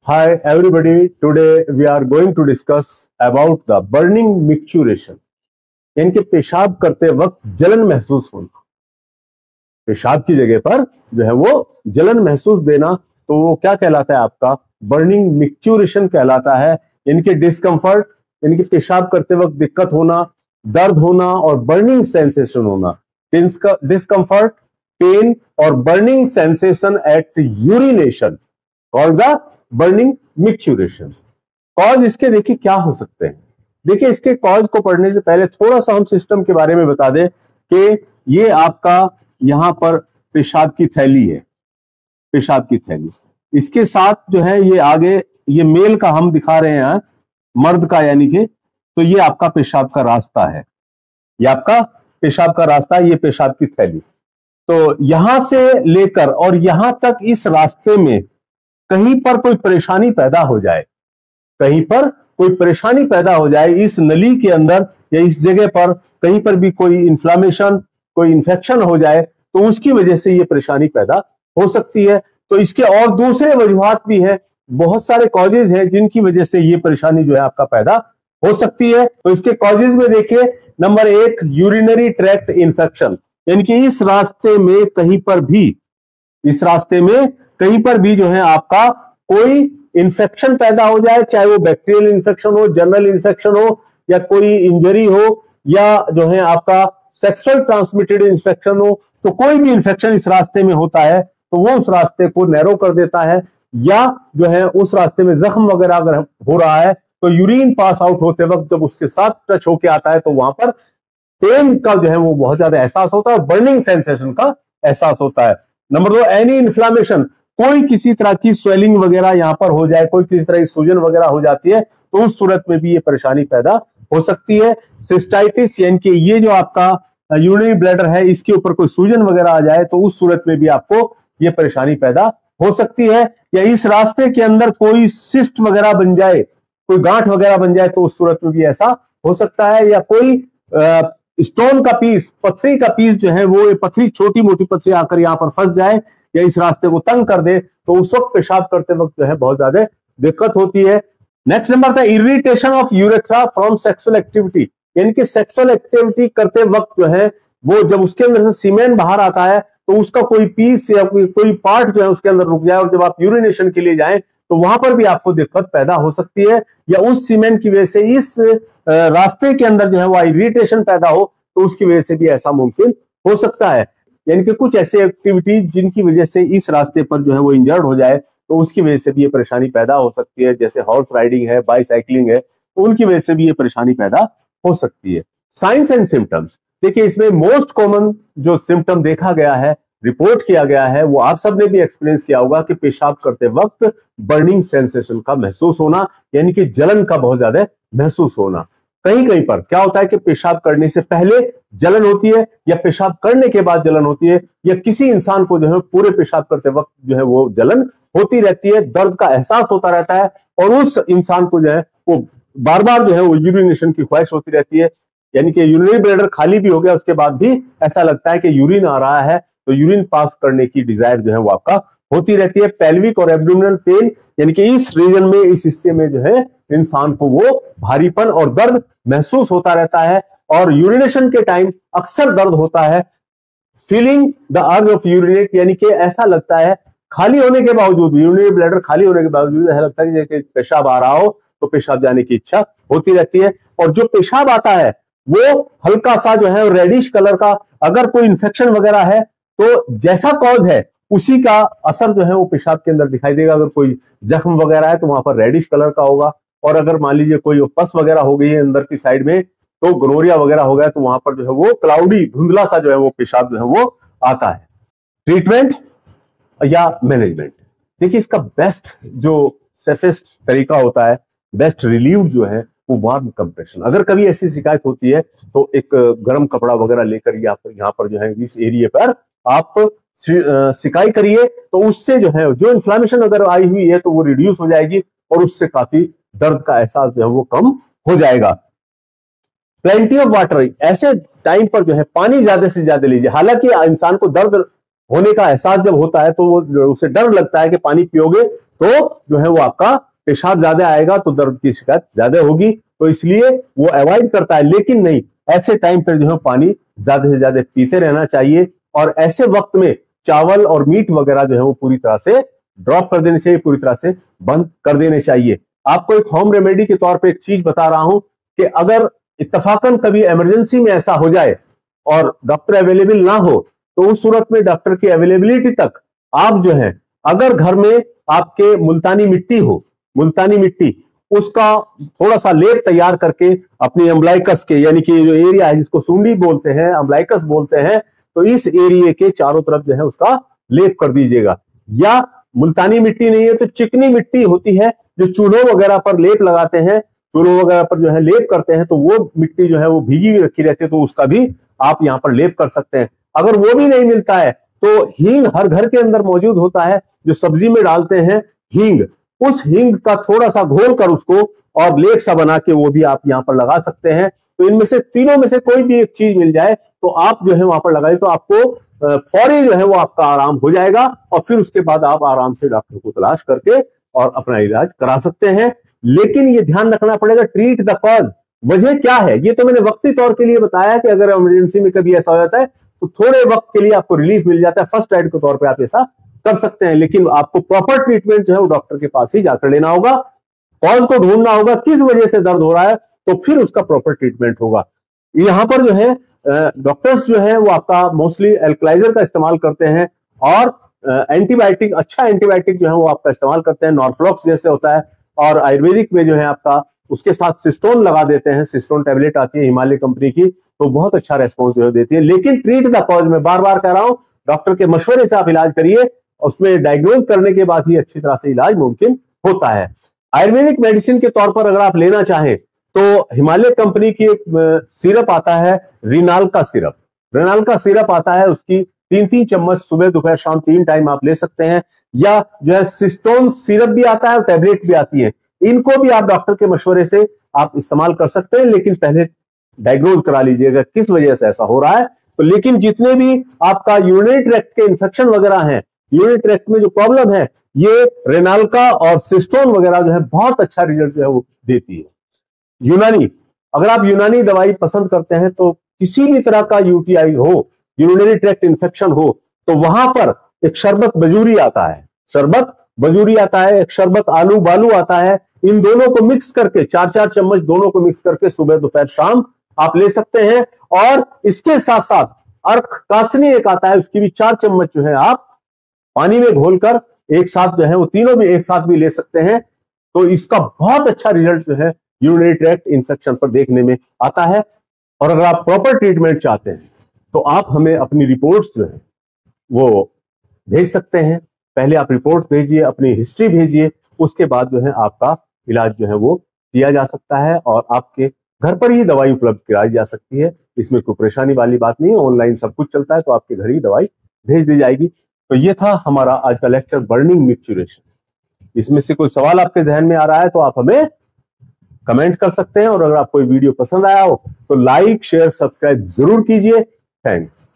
Hi everybody, today we are going to discuss about the burning micturition, यानी कि पेशाब करते वक्त जलन महसूस होना। पेशाब की जगह पर जो है वो जलन महसूस देना, तो वो क्या कहलाता है? आपका बर्निंग मिक्चुरेशन कहलाता है। यानी कि डिस्कंफर्ट, यानी कि पेशाब करते वक्त दिक्कत होना, दर्द होना और बर्निंग सेंसेशन होना। डिस्कंफर्ट, पेन और burning sensation at urination called the burning micturition. Cause इसके देखिए क्या हो सकते हैं। देखिए इसके कॉज को पढ़ने से पहले थोड़ा सा हम सिस्टम के बारे में बता दें कि ये आपका यहां पर पेशाब की थैली है, पेशाब की थैली। इसके साथ जो है ये आगे ये मेल का हम दिखा रहे हैं, मर्द का, यानी कि तो ये आपका पेशाब का रास्ता है, ये आपका पेशाब का रास्ता है, ये पेशाब की थैली। तो यहां से लेकर और यहां तक इस रास्ते में कहीं पर कोई परेशानी पैदा हो जाए, कहीं पर कोई परेशानी पैदा हो जाए इस नली के अंदर या इस जगह पर कहीं पर भी कोई इन्फ्लामेशन, कोई इन्फेक्शन हो जाए, तो उसकी वजह से ये परेशानी पैदा हो सकती है। तो इसके और दूसरे वजूहात भी है, बहुत सारे कॉजेज हैं जिनकी वजह से ये परेशानी जो है आपका पैदा हो सकती है। तो इसके कॉजेज में देखिए, नंबर 1 यूरिनरी ट्रैक्ट इन्फेक्शन, यानी कि इस रास्ते में कहीं पर भी, इस रास्ते में कहीं पर भी जो है आपका कोई इन्फेक्शन पैदा हो जाए, चाहे वो बैक्टीरियल इन्फेक्शन हो, जनरल इन्फेक्शन हो, या कोई इंजरी हो, या जो है आपका सेक्सुअल ट्रांसमिटेड इन्फेक्शन हो, तो कोई भी इन्फेक्शन इस रास्ते में होता है तो वो उस रास्ते को नैरो कर देता है, या जो है उस रास्ते में जख्म वगैरह अगर हो रहा है तो यूरिन पास आउट होते वक्त जब उसके साथ टच होके आता है तो वहां पर पेन का जो है वो बहुत ज्यादा एहसास होता है, बर्निंग सेंसेशन का एहसास होता है। नंबर 2, एनी इन्फ्लामेशन, कोई किसी तरह की स्वेलिंग वगैरह यहां पर हो जाए, कोई किसी तरह की सूजन वगैरह हो जाती है, तो उस सूरत में भी ये परेशानी पैदा हो सकती है। सिस्टाइटिस, यानी कि ये जो आपका यूरिनरी ब्लैडर है इसके ऊपर कोई सूजन वगैरह आ जाए तो उस सूरत में भी आपको ये परेशानी पैदा हो सकती है। या इस रास्ते के अंदर कोई सिस्ट वगैरह बन जाए, कोई गांठ वगैरह बन जाए, तो उस सूरत में भी ऐसा हो सकता है। या कोई स्टोन का पीस, पत्थरी का पीस जो है वो पत्थरी, छोटी मोटी पत्थरी आकर यहां पर फंस जाए या इस रास्ते को तंग कर दे, तो उस वक्त पेशाब करते वक्त जो है बहुत ज्यादा दिक्कत होती है। नेक्स्ट नंबर था irritation of urethra from sexual activity, यानी कि सेक्सुअल एक्टिविटी करते वक्त जो है वो जब उसके अंदर से सीमेन बाहर आता है तो उसका कोई पीस या कोई पार्ट जो है उसके अंदर रुक जाए और जब आप यूरिनेशन के लिए जाएं तो वहां पर भी आपको दिक्कत पैदा हो सकती है। या उस सीमेंट की वजह से इस रास्ते के अंदर जो है वो इरिटेशन पैदा हो, तो उसकी वजह से भी ऐसा मुमकिन हो सकता है। यानी कि कुछ ऐसी एक्टिविटी जिनकी वजह से इस रास्ते पर जो है वो इंजर्ड हो जाए, तो उसकी वजह से भी ये परेशानी पैदा हो सकती है। जैसे हॉर्स राइडिंग है, बाईसाइकिलिंग है, तो उनकी वजह से भी ये परेशानी पैदा हो सकती है। साइंस एंड सिम्टम्स, देखिए इसमें मोस्ट कॉमन जो सिम्टम देखा गया है, रिपोर्ट किया गया है, वो आप सबने भी एक्सपीरियंस किया होगा कि पेशाब करते वक्त बर्निंग सेंसेशन का महसूस होना, यानी कि जलन का बहुत ज्यादा महसूस होना। कहीं कहीं पर क्या होता है कि पेशाब करने से पहले जलन होती है या पेशाब करने के बाद जलन होती है, या किसी इंसान को जो है पूरे पेशाब करते वक्त जो है वो जलन होती रहती है, दर्द का एहसास होता रहता है और उस इंसान को जो है वो बार बार जो है वो यूरिनेशन की ख्वाहिश होती रहती है। यानी कि यूरिनरी ब्लैडर खाली भी हो गया उसके बाद भी ऐसा लगता है कि यूरिन आ रहा है, तो यूरिन पास करने की डिजायर जो है वो आपका होती रहती है। पेल्विक और एब्डोमिनल पेन, यानी कि इस रीजन में, इस हिस्से में जो है इंसान को वो भारीपन और दर्द महसूस होता रहता है, और यूरिनेशन के टाइम अक्सर दर्द होता है। Feeling the urge of urinate, यानी कि ऐसा लगता है खाली होने के बावजूद, यूरिनरी ब्लैडर खाली होने के बावजूद ऐसा लगता है कि पेशाब आ रहा हो, तो पेशाब जाने की इच्छा होती रहती है। और जो पेशाब आता है वो हल्का सा जो है रेडिश कलर का, अगर कोई इन्फेक्शन वगैरह है तो जैसा कॉज है उसी का असर जो है वो पेशाब के अंदर दिखाई देगा। अगर कोई जख्म वगैरह है तो वहां पर रेडिश कलर का होगा, और अगर मान लीजिए कोई पस वगैरह हो गई है अंदर की साइड में, तो गोनोरिया वगैरह हो गया, तो वहां पर जो है वो क्लाउडी, धुंधला सा जो है वो पेशाब जो है वो आता है। ट्रीटमेंट या मैनेजमेंट, देखिए इसका बेस्ट जो सेफेस्ट तरीका होता है, बेस्ट रिलीव जो है वो वार्म कंप्रेशन। अगर कभी ऐसी शिकायत होती है तो एक गर्म कपड़ा वगैरह लेकर यहाँ पर जो है इस एरिया पर आप सिकाई करिए, तो उससे जो है जो इन्फ्लामेशन अगर आई हुई है तो वो रिड्यूस हो जाएगी और उससे काफी दर्द का एहसास जो है वो कम हो जाएगा। प्लेंटी ऑफ वाटर, ऐसे टाइम पर जो है पानी ज्यादा से ज्यादा लीजिए। हालांकि इंसान को दर्द होने का एहसास जब होता है तो वो उसे डर लगता है कि पानी पियोगे तो जो है वो आपका पेशाब ज्यादा आएगा, तो दर्द की शिकायत ज्यादा होगी, तो इसलिए वो अवॉइड करता है। लेकिन नहीं, ऐसे टाइम पर जो है पानी ज्यादा से ज्यादा पीते रहना चाहिए, और ऐसे वक्त में चावल और मीट वगैरह जो है वो पूरी तरह से ड्रॉप कर देने चाहिए, पूरी तरह से बंद कर देने चाहिए। आपको एक होम रेमेडी के तौर पे एक चीज बता रहा हूं कि अगर इत्तफाकन कभी इमरजेंसी में ऐसा हो जाए और डॉक्टर अवेलेबल ना हो, तो उस सूरत में डॉक्टर की अवेलेबिलिटी तक आप जो है, अगर घर में आपके मुल्तानी मिट्टी हो, मुल्तानी मिट्टी, उसका थोड़ा सा लेप तैयार करके अपनी अम्बलाइकस के, यानी कि जो एरिया है जिसको सूंडी बोलते हैं, अम्बलाइकस बोलते हैं, तो इस एरिया के चारों तरफ जो है उसका लेप कर दीजिएगा। या मुल्तानी मिट्टी नहीं है तो चिकनी मिट्टी होती है जो चूल्हों वगैरह पर लेप लगाते हैं, चूल्हों वगैरह पर जो है लेप करते हैं, तो वो मिट्टी जो है वो भीगी हुई रखी रहती है, तो उसका भी आप यहाँ पर लेप कर सकते हैं। अगर वो भी नहीं मिलता है तो हींग हर घर के अंदर मौजूद होता है, जो सब्जी में डालते हैं हींग, उस हींग का थोड़ा सा घोल कर उसको और लेप सा बना के वो भी आप यहाँ पर लगा सकते हैं। तो इनमें से तीनों में से कोई भी एक चीज मिल जाए तो आप जो है वहां पर लगाइए, तो आपको फौरी जो है वो आपका आराम हो जाएगा, और फिर उसके बाद आप आराम से डॉक्टर को तलाश करके और अपना इलाज करा सकते हैं। लेकिन ये ध्यान रखना पड़ेगा, ट्रीट द कॉज, वजह क्या है। ये तो मैंने वक्ती तौर के लिए बताया कि अगर इमरजेंसी में कभी ऐसा हो जाता है तो थोड़े वक्त के लिए आपको रिलीफ मिल जाता है, फर्स्ट एड के तौर पर आप ऐसा कर सकते हैं, लेकिन आपको प्रॉपर ट्रीटमेंट जो है वो डॉक्टर के पास ही जाकर लेना होगा। कॉज को ढूंढना होगा, किस वजह से दर्द हो रहा है, तो फिर उसका प्रॉपर ट्रीटमेंट होगा। यहां पर जो है डॉक्टर्स जो है वो आपका मोस्टली एल्कलाइजर का इस्तेमाल करते हैं, और एंटीबायोटिक, अच्छा एंटीबायोटिक जो है वो आपका इस्तेमाल करते हैं, नॉर्फ्लॉक्स जैसे होता है, और आयुर्वेदिक में जो है आपका उसके साथ सिस्टोन लगा देते हैं, सिस्टोन टेबलेट आती है हिमालय कंपनी की, तो बहुत अच्छा रेस्पॉन्स जो है देती है। लेकिन ट्रीट द कॉज, में बार बार कह रहा हूं, डॉक्टर के मशवरे से आप इलाज करिए, उसमें डायग्नोज करने के बाद ही अच्छी तरह से इलाज मुमकिन होता है। आयुर्वेदिक मेडिसिन के तौर पर अगर आप लेना चाहें तो हिमालय कंपनी की एक सिरप आता है, रिनाल का सिरप, रिनाल का सिरप आता है, उसकी 3-3 चम्मच सुबह दोपहर शाम 3 टाइम आप ले सकते हैं। या जो है सिस्टोन सिरप भी आता है और टैबलेट भी आती है, इनको भी आप डॉक्टर के मशवरे से आप इस्तेमाल कर सकते हैं, लेकिन पहले डायग्नोज करा लीजिएगा किस वजह से ऐसा हो रहा है। तो लेकिन जितने भी आपका यूरिनरी ट्रैक्ट के इन्फेक्शन वगैरह हैं, यूरिनरी ट्रैक्ट में जो प्रॉब्लम है, ये रेनाल्का और सिस्टोन वगैरह जो है बहुत अच्छा रिजल्ट जो है वो देती है। यूनानी, अगर आप यूनानी दवाई पसंद करते हैं तो किसी भी तरह का यूटीआई हो, यूरिनरी ट्रैक्ट इन्फेक्शन हो, तो वहां पर एक शरबत बजूरी आता है, शरबत बजूरी आता है, एक शरबत आलू बालू आता है, इन दोनों को मिक्स करके 4-4 चम्मच दोनों को मिक्स करके सुबह दोपहर शाम आप ले सकते हैं। और इसके साथ साथ अर्क कासनी एक आता है, उसकी भी 4 चम्मच जो है आप पानी में घोलकर एक साथ जो है वो तीनों भी एक साथ भी ले सकते हैं। तो इसका बहुत अच्छा रिजल्ट जो है यूरिनरी ट्रैक्ट इन्फेक्शन पर देखने में आता है। और अगर आप प्रॉपर ट्रीटमेंट चाहते हैं तो आप हमें अपनी रिपोर्ट्स जो है वो भेज सकते हैं। पहले आप रिपोर्ट भेजिए, अपनी हिस्ट्री भेजिए, उसके बाद जो है आपका इलाज जो है वो किया जा सकता है, और आपके घर पर ही दवाई उपलब्ध कराई जा सकती है। इसमें कोई परेशानी वाली बात नहीं है, ऑनलाइन सब कुछ चलता है, तो आपके घर ही दवाई भेज दी जाएगी। तो ये था हमारा आज का लेक्चर, बर्निंग मिक्सचुरेशन। इसमें से कोई सवाल आपके जहन में आ रहा है तो आप हमें कमेंट कर सकते हैं, और अगर आपको वीडियो पसंद आया हो तो लाइक शेयर सब्सक्राइब जरूर कीजिए। थैंक्स।